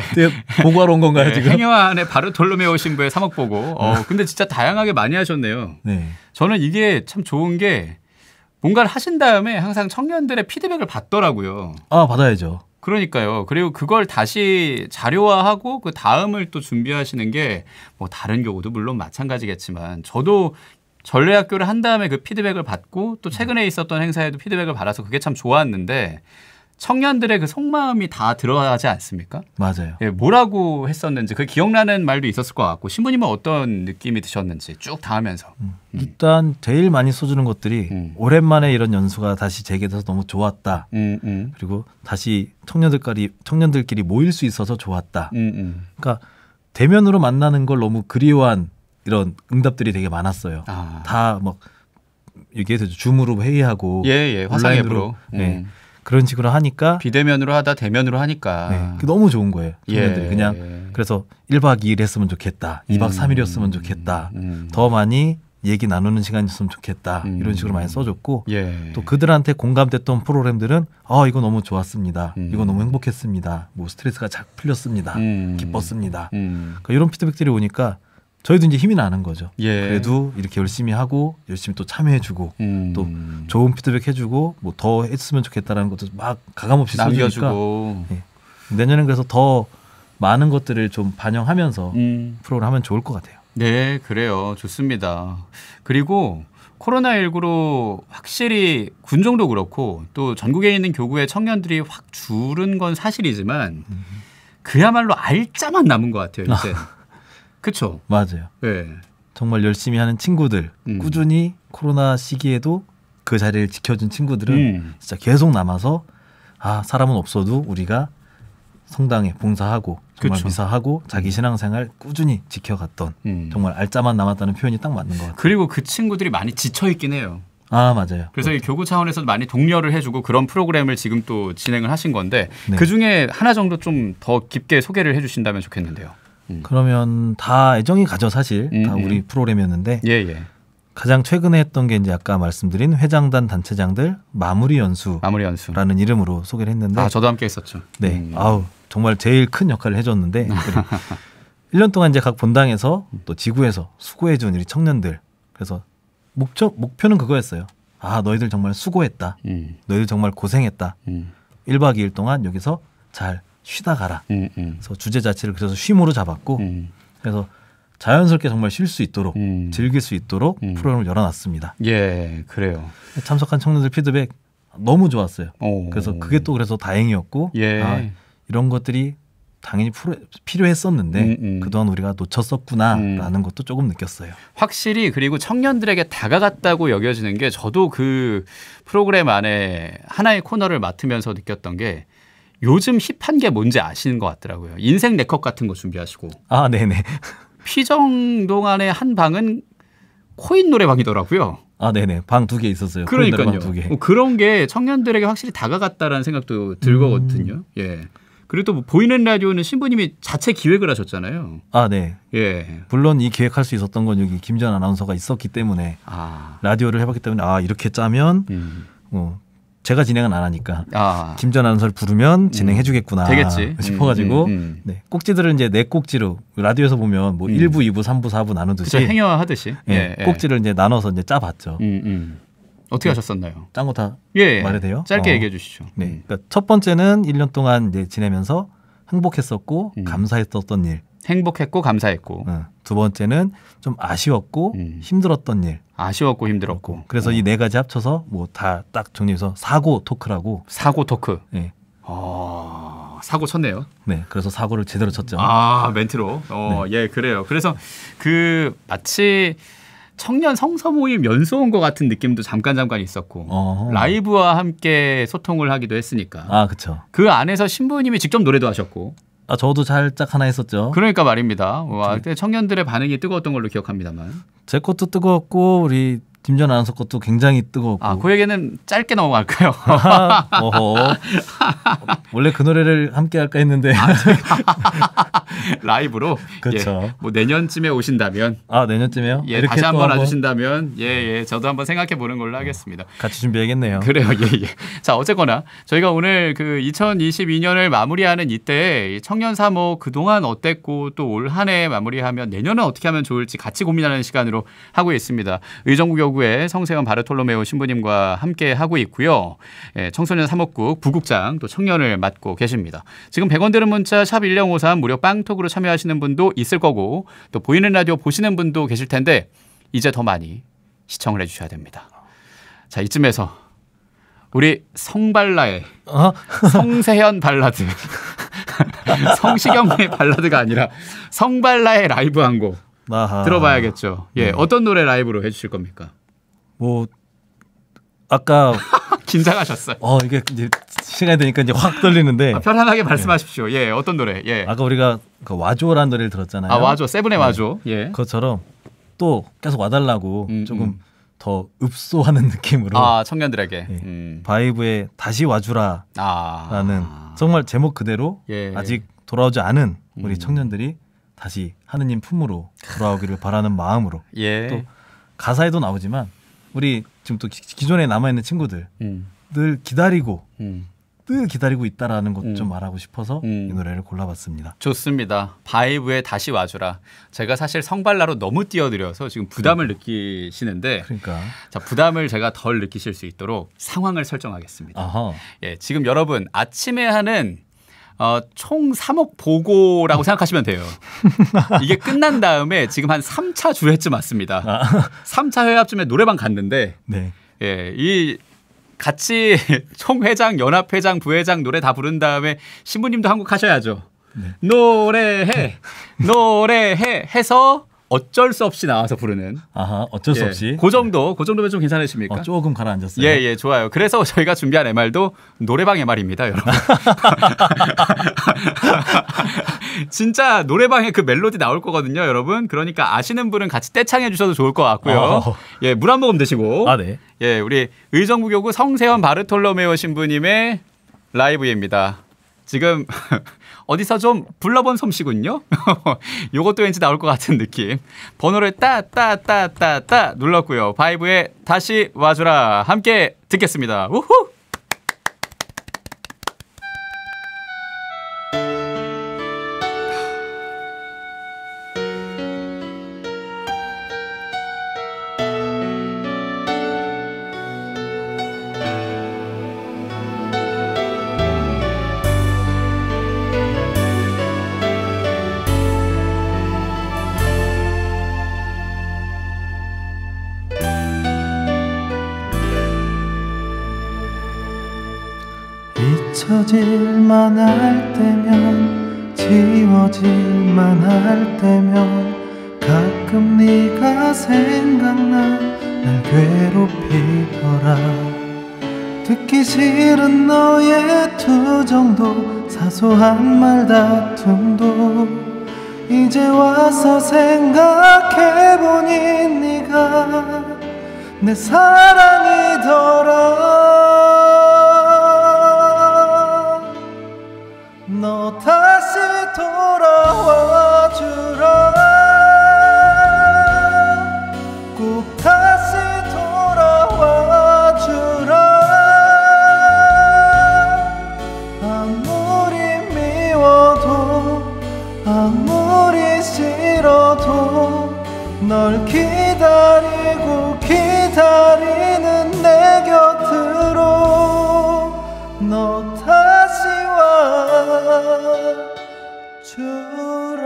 보고하러 온 건가요, 지금? 행여화의 바르톨로메오 신부의 3억 보고. 근데 진짜 다양하게 많이 하셨네요. 네. 저는 이게 참 좋은 게 뭔가를 하신 다음에 항상 청년들의 피드백을 받더라고요. 아, 받아야죠. 그러니까요. 그리고 그걸 다시 자료화하고 그 다음을 또 준비하시는 게 뭐 다른 교구도 물론 마찬가지겠지만 저도 전래학교를 한 다음에 그 피드백을 받고 또 최근에 있었던 행사에도 피드백을 받아서 그게 참 좋았는데 청년들의 그 속마음이 다 들어가지 않습니까? 맞아요. 예, 뭐라고 했었는지 그 기억나는 말도 있었을 것 같고 신부님은 어떤 느낌이 드셨는지 쭉 다 하면서. 일단 제일 많이 써주는 것들이 오랜만에 이런 연수가 다시 재개돼서 너무 좋았다. 그리고 다시 청년들끼리 모일 수 있어서 좋았다. 그러니까 대면으로 만나는 걸 너무 그리워한 이런 응답들이 되게 많았어요. 다 막 얘기해서 줌으로 회의하고 화상 앱으로 그런 식으로 하니까 비대면으로 하다 대면으로 하니까 너무 좋은 거예요. 청년들이 그냥 그래서 1박 2일 했으면 좋겠다. 2박 3일이었으면 좋겠다. 더 많이 얘기 나누는 시간이었으면 좋겠다. 이런 식으로 많이 써줬고 또 그들한테 공감됐던 프로그램들은 이거 너무 좋았습니다. 이거 너무 행복했습니다. 뭐 스트레스가 잘 풀렸습니다. 기뻤습니다. 그러니까 이런 피드백들이 오니까 저희도 이제 힘이 나는 거죠. 그래도 이렇게 열심히 하고 열심히 또 참여해주고 또 좋은 피드백 해주고 뭐 더 했으면 좋겠다라는 것도 막 가감없이 써주니까 내년엔 그래서 더 많은 것들을 좀 반영하면서 프로그램 하면 좋을 것 같아요. 네, 그래요. 좋습니다. 그리고 코로나19로 확실히 군종도 그렇고 또 전국에 있는 교구의 청년들이 확 줄은 건 사실이지만 그야말로 알짜만 남은 것 같아요, 이제. 그렇죠. 맞아요. 네. 정말 열심히 하는 친구들, 꾸준히 코로나 시기에도 그 자리를 지켜준 친구들은 진짜 계속 남아서 사람은 없어도 우리가 성당에 봉사하고 정말 그쵸. 미사하고 자기 신앙생활 꾸준히 지켜갔던 정말 알짜만 남았다는 표현이 딱 맞는 것 같아요. 그리고 그 친구들이 많이 지쳐있긴 해요. 맞아요. 그래서 이 교구 차원에서 많이 독려를 해주고 그런 프로그램을 지금 또 진행을 하신 건데 그중에 하나 정도 좀 더 깊게 소개를 해주신다면 좋겠는데요. 그러면 다 애정이 가죠 사실. 다 우리 프로그램이었는데 가장 최근에 했던 게 이제 아까 말씀드린 회장단 단체장들 마무리 연수라는 이름으로 소개를 했는데 저도 함께 했었죠. 네, 정말 제일 큰 역할을 해줬는데 1년 동안 이제 각 본당에서 또 지구에서 수고해준 우리 청년들 그래서 목표는 그거였어요. 너희들 정말 수고했다. 너희들 정말 고생했다. 1박 2일 동안 여기서 잘 쉬다 가라. 그래서 주제 자체를 그래서 쉼으로 잡았고 그래서 자연스럽게 정말 쉴 수 있도록 즐길 수 있도록 프로그램을 열어놨습니다. 예, 그래요. 참석한 청년들 피드백 너무 좋았어요. 그래서 그게 또 그래서 다행이었고 이런 것들이 당연히 필요했었는데 그동안 우리가 놓쳤었구나라는 것도 조금 느꼈어요. 확실히 그리고 청년들에게 다가갔다고 여겨지는 게 저도 그 프로그램 안에 하나의 코너를 맡으면서 느꼈던 게 요즘 힙한 게 뭔지 아시는 것 같더라고요. 인생 네컷 같은 거 준비하시고. 네네. 피정동안의 한 방은 코인 노래방이더라고요. 네네. 방 2개 있었어요. 그러니까요. 2개. 그런 게 청년들에게 확실히 다가갔다라는 생각도 들거든요. 그리고 또 보이는 라디오는 신부님이 자체 기획을 하셨잖아요. 네. 물론 이 기획할 수 있었던 건 여기 김지연 아나운서가 있었기 때문에 라디오를 해봤기 때문에 이렇게 짜면 제가 진행은 안 하니까 김지연 아나운서를 부르면 진행해주겠구나 되겠지. 싶어가지고 꼭지들을 이제 4꼭지로 라디오에서 보면 뭐 1부, 2부, 3부, 4부 나누듯이 행여화 하듯이 꼭지를 이제 나눠서 이제 짜봤죠. 어떻게 하셨었나요? 짠 거 다 말해도 돼요? 짧게 얘기해 주시죠. 그러니까 첫 번째는 1년 동안 이제 지내면서 행복했었고 감사했었던 일. 행복했고 감사했고. 두 번째는 좀 아쉬웠고 힘들었던 일. 아쉬웠고 힘들었고. 그래서 이 4가지 합쳐서 뭐 다 딱 정리해서 사고 토크라고. 사고 토크. 사고 쳤네요. 그래서 사고를 제대로 쳤죠. 멘트로. 그래요. 그래서 그 마치 청년 성서 모임 연수 온 것 같은 느낌도 잠깐 있었고 라이브와 함께 소통을 하기도 했으니까. 그렇죠. 그 안에서 신부님이 직접 노래도 하셨고. 저도 살짝 하나 했었죠. 그러니까 말입니다. 그때 청년들의 반응이 뜨거웠던 걸로 기억합니다만. 제 것도 뜨거웠고 우리 김전 아나운서 것도 굉장히 뜨거웠고. 그 얘기는 짧게 넘어갈까요? 어허. 원래 그 노래를 함께 할까 했는데. 라이브로. 그렇죠. 예, 뭐 내년쯤에 오신다면. 내년쯤에요? 예, 다시 한번 와주신다면 저도 한번 생각해 보는 걸로 하겠습니다. 같이 준비해야겠네요. 그래요. 예. 자, 어쨌거나 저희가 오늘 그 2022년을 마무리하는 이때 청년 사모 그동안 어땠고 또 올 한 해 마무리하면 내년은 어떻게 하면 좋을지 같이 고민하는 시간으로 하고 있습니다. 의정부교구의 성세현 바르톨로메오 신부님과 함께 하고 있고요. 청소년 사목국 부국장 또 청년을 맡고 계십니다. 지금 100원 드는 문자 샵 1053 무료 빵톡으로 참여하시는 분도 있을 거고 또 보이는 라디오 보시는 분도 계실 텐데 이제 더 많이 시청을 해주셔야 됩니다. 자, 이쯤에서 우리 성발라의 성세현 발라드 성시경의 발라드가 아니라 성발라의 라이브 한 곡 들어봐야겠죠. 예, 어떤 노래 라이브로 해주실 겁니까? 뭐 아까 긴장하셨어요. 이게 이제 시간이 되니까 이제 확 떨리는데 편안하게 말씀하십시오. 예, 어떤 노래? 예. 아까 우리가 그 와줘라는 노래를 들었잖아요. 와줘, 세븐의 와줘. 예. 그것처럼 또 계속 와달라고 조금 더 읍소하는 느낌으로. 청년들에게. 바이브의 다시 와주라라는 정말 제목 그대로 아직 돌아오지 않은 우리 청년들이 다시 하느님 품으로 돌아오기를 바라는 마음으로. 또 가사에도 나오지만 우리 지금 또 기존에 남아있는 친구들 늘 기다리고 있다라는 것 좀 말하고 싶어서 이 노래를 골라봤습니다. 좋습니다. 바이브의 다시 와주라. 제가 사실 성발라로 너무 띄워드려서 지금 부담을 느끼시는데 자, 부담을 제가 덜 느끼실 수 있도록 상황을 설정하겠습니다. 예, 지금 여러분 아침에 하는 총 3억 보고라고 생각하시면 돼요. 이게 끝난 다음에 지금 한 3차 주회쯤 왔습니다. 3차 회합쯤에 노래방 갔는데 이 같이 총회장, 연합회장, 부회장 노래 다 부른 다음에 신부님도 한 곡 하셔야죠. 노래해 해서 어쩔 수 없이 나와서 부르는. 어쩔 수 없이. 그 정도면 좀 괜찮으십니까? 조금 가라앉았어요. 예, 좋아요. 그래서 저희가 준비한 MR도 노래방 MR입니다, 여러분. 진짜 노래방에 그 멜로디 나올 거거든요, 여러분. 그러니까 아시는 분은 같이 떼창해 주셔도 좋을 것 같고요. 예, 물 한 모금 드시고. 네. 예, 우리 의정부교구 성세현 바르톨로메오 신부님의 라이브입니다. 지금 어디서 좀 불러본 솜씨군요. 요것도 왠지 나올 것 같은 느낌. 번호를 따 눌렀고요. 바이브의 다시 와주라 함께 듣겠습니다. 우후! 잊혀질만 할 때면 지워질만 할 때면 가끔 네가 생각나 날 괴롭히더라. 듣기 싫은 너의 투정도 사소한 말다툼도 이제 와서 생각해보니 네가 내 사랑이더라. 너 다시 돌아와 주라. 꼭 다시 돌아와 주라. 아무리 미워도 아무리 싫어도 널 기다리고 기다리는 내 곁으로 너 다시 주라.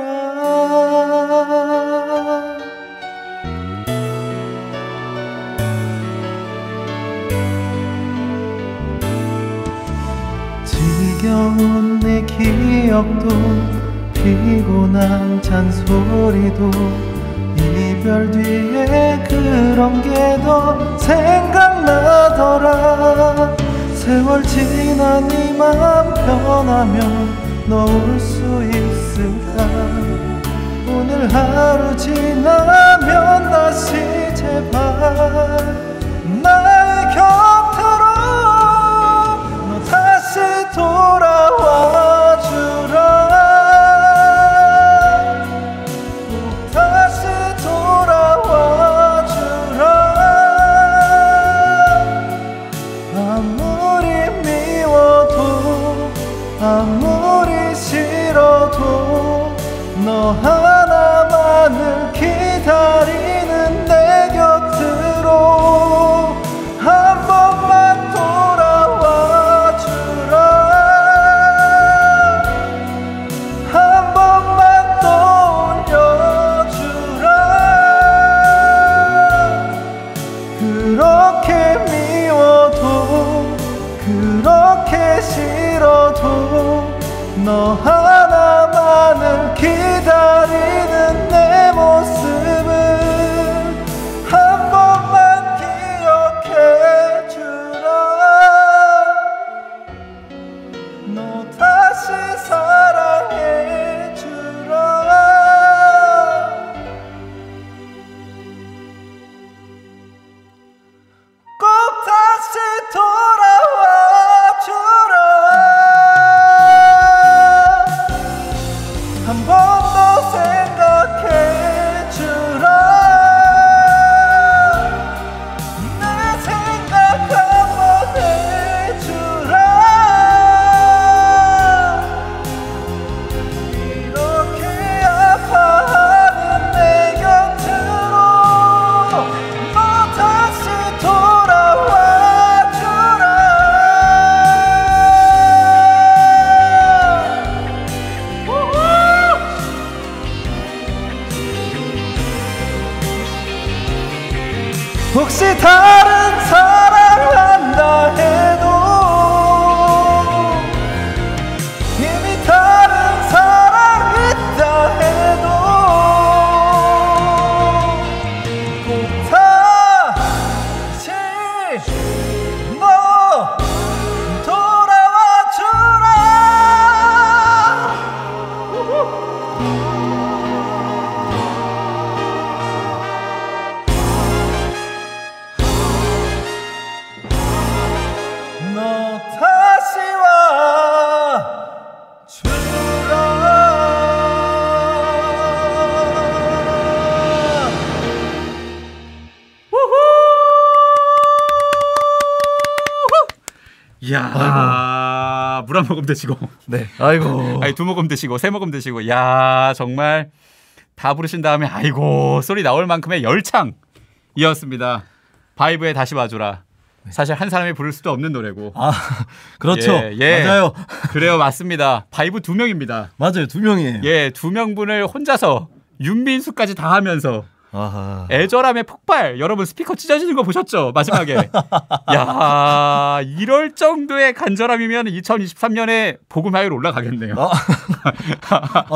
지겨운 내 기억도 피곤한 잔소리도 이별 뒤에 그런 게 더 생각나더라. 세월 지난 이 맘 변하면 너 올 수 있을까. 오늘 하루 지나면 다시 제발 나의 곁으로 너 다시 돌아와 주라. 꼭 다시 돌아와 주라. 아무리 미워도 아무리 싫어도 너 하나만을 기다리는 내 곁으로 한 번만 돌아와 주라. 한 번만 떠올려 주라. 그렇게 미워도 그렇게 싫어도 너 하나만을 기다리는 내 모습을 한 번만 기억해 주라. 너 다시 사랑해 주라. 꼭 다시 돌아와 주라. 한 번 더 생각해 주라. 내 생각 한 번 해주라. 이렇게 아파하는 내 곁으로 너 다시 돌아와 주라. 혹시 다른 사랑한다 해도 이미 다른 사랑 있다 해도 꼭 다시 너 돌아와 주라. 너 다시 와 주라. 이야, 물 한 모금 드시고. 네. 아이고. 아니, 2모금 드시고 3모금 드시고. 야, 정말 다 부르신 다음에 아이고 소리 나올 만큼의 열창이었습니다. 바이브의 다시 와줘라. 사실 한 사람이 부를 수도 없는 노래고. 아, 그렇죠. 예. 맞아요. 그래요, 맞습니다. 바이브 2명입니다. 맞아요, 2명이에요. 예, 2명분을 혼자서 윤민수까지 다 하면서 아하. 애절함의 폭발. 여러분 스피커 찢어지는 거 보셨죠? 마지막에. 야, 이럴 정도의 간절함이면 2023년에 복음화율 올라가겠네요.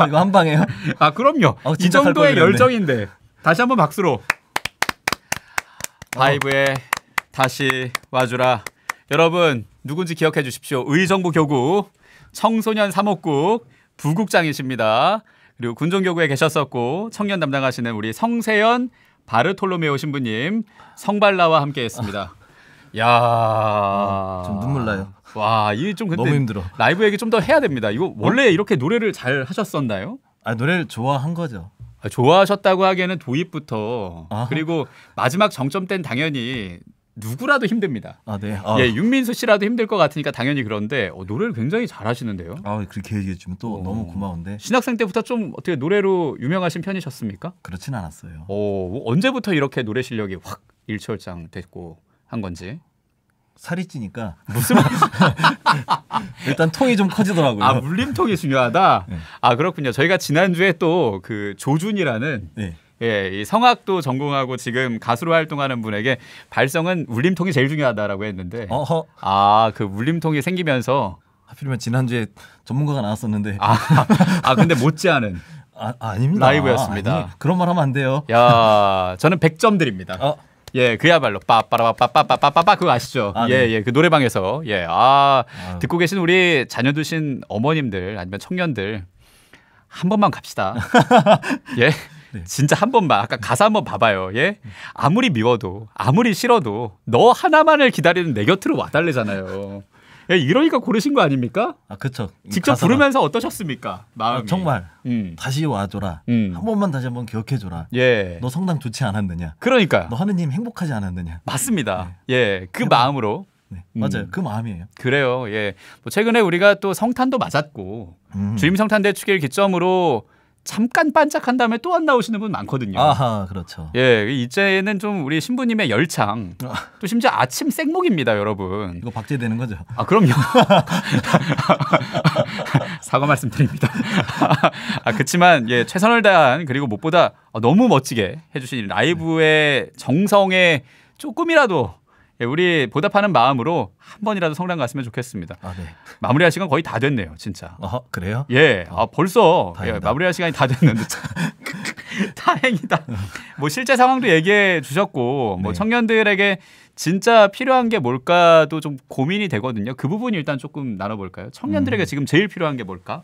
이거 한 방에요? 아, 그럼요. 이 정도의 열정인데 다시 한번 박수로. 바이브의 다시 와주라. 여러분 누군지 기억해 주십시오. 의정부 교구 청소년 3호국 부국장이십니다. 그리고 군종교구에 계셨었고 청년 담당하시는 우리 성세연 바르톨로메오 신부님 성발라와 함께했습니다. 야, 좀 눈물 나요. 와, 이게 좀 근데 너무 힘들어. 라이브 얘기 좀 더 해야 됩니다. 이거 원래 이렇게 노래를 잘 하셨었나요? 아, 노래를 좋아한 거죠. 좋아하셨다고 하기에는 도입부터 그리고 마지막 정점 때는 당연히 누구라도 힘듭니다. 아, 네. 예, 윤민수 씨라도 힘들 것 같으니까 당연히 그런데 노래를 굉장히 잘하시는데요. 아, 그렇게 얘기해 주면 또 너무 고마운데. 신학생 때부터 좀 어떻게 노래로 유명하신 편이셨습니까? 그렇진 않았어요. 언제부터 이렇게 노래 실력이 확 일취월장 됐고 한 건지. 살이 찌니까 무슨 일단 통이 좀 커지더라고요. 아, 물림통이 중요하다. 네. 아, 그렇군요. 저희가 지난주에 또 그 조준이라는 네. 예, 이 성악도 전공하고 지금 가수로 활동하는 분에게 발성은 울림통이 제일 중요하다라고 했는데 그 울림통이 생기면서 하필이면 지난주에 전문가가 나왔었는데 근데 못지않은 아닙니다. 라이브였습니다. 그런 말 하면 안 돼요. 야, 저는 100점 드립니다. 예, 그야말로 빠빠라빠빠빠빠빠 그거 아시죠? 네. 예, 그 노래방에서 듣고 계신 우리 자녀 두신 어머님들 아니면 청년들 한 번만 갑시다. 예, 진짜 한 번만 아까 가사 한번 봐봐요. 예? 아무리 미워도 아무리 싫어도 너 하나만을 기다리는 내 곁으로 와달래잖아요. 예, 이러니까 고르신 거 아닙니까? 아, 그렇죠. 직접 가사가... 부르면서 어떠셨습니까? 마음이. 정말 다시 와줘라. 한 번만 다시 한번 기억해줘라. 예. 너 성당 좋지 않았느냐? 그러니까. 너 하느님 행복하지 않았느냐? 맞습니다. 네. 예, 그 마음으로. 네, 맞아요. 그 마음이에요. 그래요. 예. 뭐 최근에 우리가 또 성탄도 맞았고 주임 성탄 대축일 기점으로 잠깐 반짝한 다음에 또 안 나오시는 분 많거든요. 아하, 그렇죠. 예, 이제는 좀 우리 신부님의 열창, 또 심지어 아침 생목입니다, 여러분. 이거 박제되는 거죠? 아, 그럼요. 사과 말씀드립니다. 아, 그렇지만 예, 최선을 다한 그리고 무엇보다 너무 멋지게 해주신 라이브의 정성에 조금이라도 예, 우리 보답하는 마음으로 한 번이라도 성당 갔으면 좋겠습니다. 아, 네. 마무리할 시간 거의 다 됐네요, 진짜. 그래요? 예, 벌써 예, 마무리할 시간이 다 됐는데 다행이다. 뭐 실제 상황도 얘기해 주셨고, 뭐 청년들에게 진짜 필요한 게 뭘까도 좀 고민이 되거든요. 그 부분 일단 조금 나눠볼까요? 청년들에게 지금 제일 필요한 게 뭘까?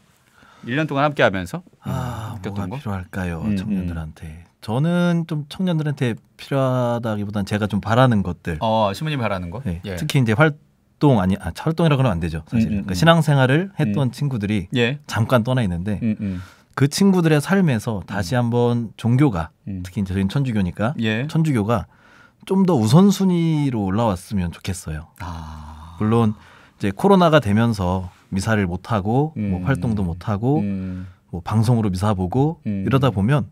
1년 동안 함께하면서 뭐가 필요할까요? 청년들한테. 저는 좀 청년들한테 필요하다기보다는 제가 좀 바라는 것들. 신부님이 바라는 거? 네. 예. 특히 이제 활동이라고 그러면 안 되죠. 사실. 그러니까 신앙생활을 했던 친구들이 잠깐 떠나 있는데 그 친구들의 삶에서 다시 한번 종교가 특히 이제 저희는 천주교니까 천주교가 좀 더 우선순위로 올라왔으면 좋겠어요. 물론 이제 코로나가 되면서 미사를 못 하고 뭐 활동도 못 하고 뭐 방송으로 미사 보고 이러다 보면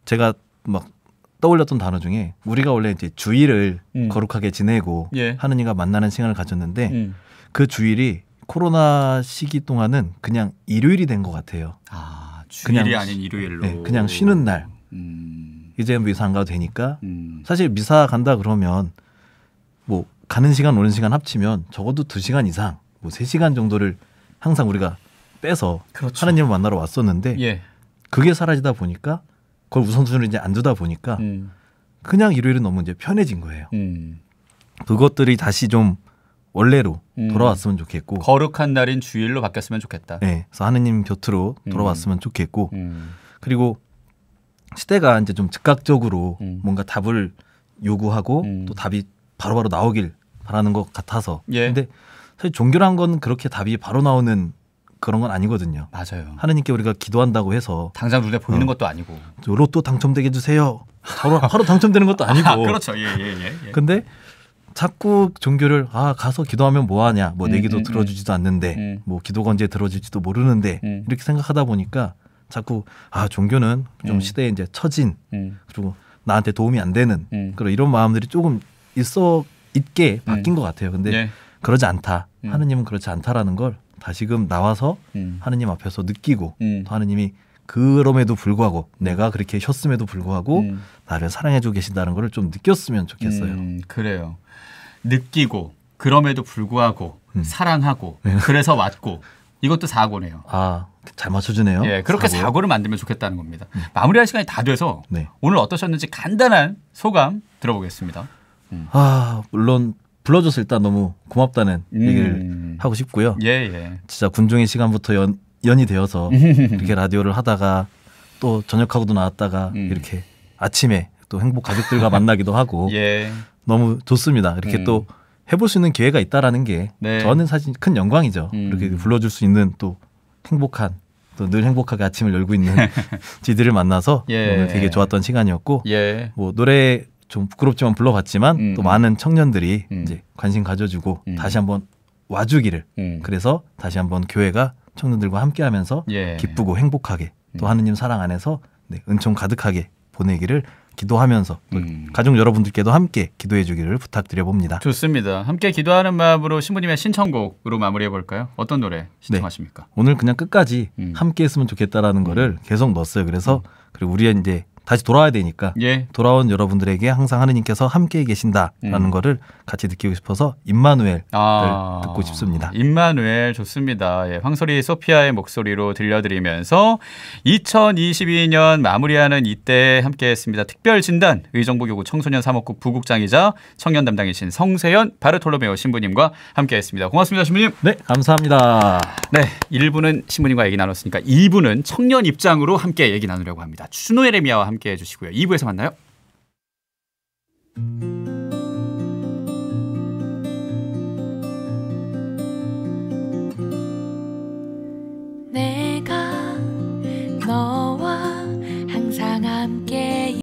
제가 막 떠올렸던 단어 중에 우리가 원래 이제 주일을 거룩하게 지내고 하느님과 만나는 시간을 가졌는데 그 주일이 코로나 시기 동안은 그냥 일요일이 된 것 같아요. 주일이 그냥, 아닌 일요일로. 네, 그냥 쉬는 날. 이제 미사 안 가도 되니까 사실 미사 간다 그러면 뭐 가는 시간 오는 시간 합치면 적어도 2시간 이상 뭐 3시간 정도를 항상 우리가 빼서 그렇죠. 하느님을 만나러 왔었는데 그게 사라지다 보니까 그걸 우선순위를 이제 안 두다 보니까 그냥 일요일은 너무 이제 편해진 거예요. 그것들이 다시 좀 원래로 돌아왔으면 좋겠고 거룩한 날인 주일로 바뀌었으면 좋겠다. 네, 그래서 하느님 곁으로 돌아왔으면 좋겠고 그리고 시대가 이제 좀 즉각적으로 뭔가 답을 요구하고 또 답이 바로바로 나오길 바라는 것 같아서 근데 사실 종교란 건 그렇게 답이 바로 나오는 그런 건 아니거든요. 맞아요. 하느님께 우리가 기도한다고 해서 당장 눈에 보이는 것도 아니고 로또 당첨되게 해주세요. 바로 당첨되는 것도 아니고. 그렇죠. 근데 자꾸 종교를 가서 기도하면 뭐하냐. 뭐 내 기도 들어주지도 않는데 뭐 기도가 언제 들어줄지도 모르는데 이렇게 생각하다 보니까 자꾸 종교는 좀 시대에 이제 처진 그리고 나한테 도움이 안 되는 그런 이런 마음들이 조금 있게 바뀐 것 같아요. 근데 그러지 않다. 하느님은 그렇지 않다라는 걸 다시금 나와서 하느님 앞에서 느끼고 또 하느님이 그럼에도 불구하고 내가 그렇게 쉬었음에도 불구하고 나를 사랑해주고 계신다는 걸 좀 느꼈으면 좋겠어요. 그래요. 느끼고 그럼에도 불구하고 사랑하고 그래서 왔고 이것도 사고네요. 잘 맞춰주네요. 예, 그렇게 사고를 만들면 좋겠다는 겁니다. 마무리할 시간이 다 돼서 오늘 어떠셨는지 간단한 소감 들어보겠습니다. 물론 불러줘서 일단 너무 고맙다는 얘기를 하고 싶고요. 진짜 군종의 시간부터 연이 되어서 이렇게 라디오를 하다가 또 저녁하고도 나왔다가 이렇게 아침에 또 행복 가족들과 만나기도 하고 너무 좋습니다. 이렇게 또 해볼 수 있는 기회가 있다라는 게 저는 사실 큰 영광이죠. 이렇게 불러줄 수 있는 또 행복한 또 늘 행복하게 아침을 열고 있는 지들을 만나서 오늘 되게 좋았던 시간이었고 뭐 노래 좀 부끄럽지만 불러봤지만 또 많은 청년들이 이제 관심 가져주고 다시 한번 와주기를 그래서 다시 한번 교회가 청년들과 함께하면서 기쁘고 행복하게 또 하느님 사랑 안에서 은총 가득하게 보내기를 기도하면서 가족 여러분들께도 함께 기도해 주기를 부탁드려 봅니다. 좋습니다. 함께 기도하는 마음으로 신부님의 신청곡으로 마무리해 볼까요? 어떤 노래 신청하십니까? 오늘 그냥 끝까지 함께 했으면 좋겠다라는 거를 계속 넣었어요. 그래서 그리고 우리의 이제 다시 돌아와야 되니까 돌아온 여러분들에게 항상 하느님께서 함께 계신다라는 거를 같이 느끼고 싶어서 임마누엘을 듣고 싶습니다. 임마누엘 좋습니다. 예, 황소리 소피아의 목소리로 들려드리면서 2022년 마무리하는 이때 함께했습니다. 특별진단 의정부교구 청소년 사목국 부국장이자 청년 담당이신 성세현 바르톨로메오 신부님과 함께했습니다. 고맙습니다, 신부님. 네, 감사합니다. 네, 1부는 신부님과 얘기 나눴으니까 2부는 청년 입장으로 함께 얘기 나누려고 합니다. 추노 예레미야와 함께 해주시고요. 2부에서 만나요.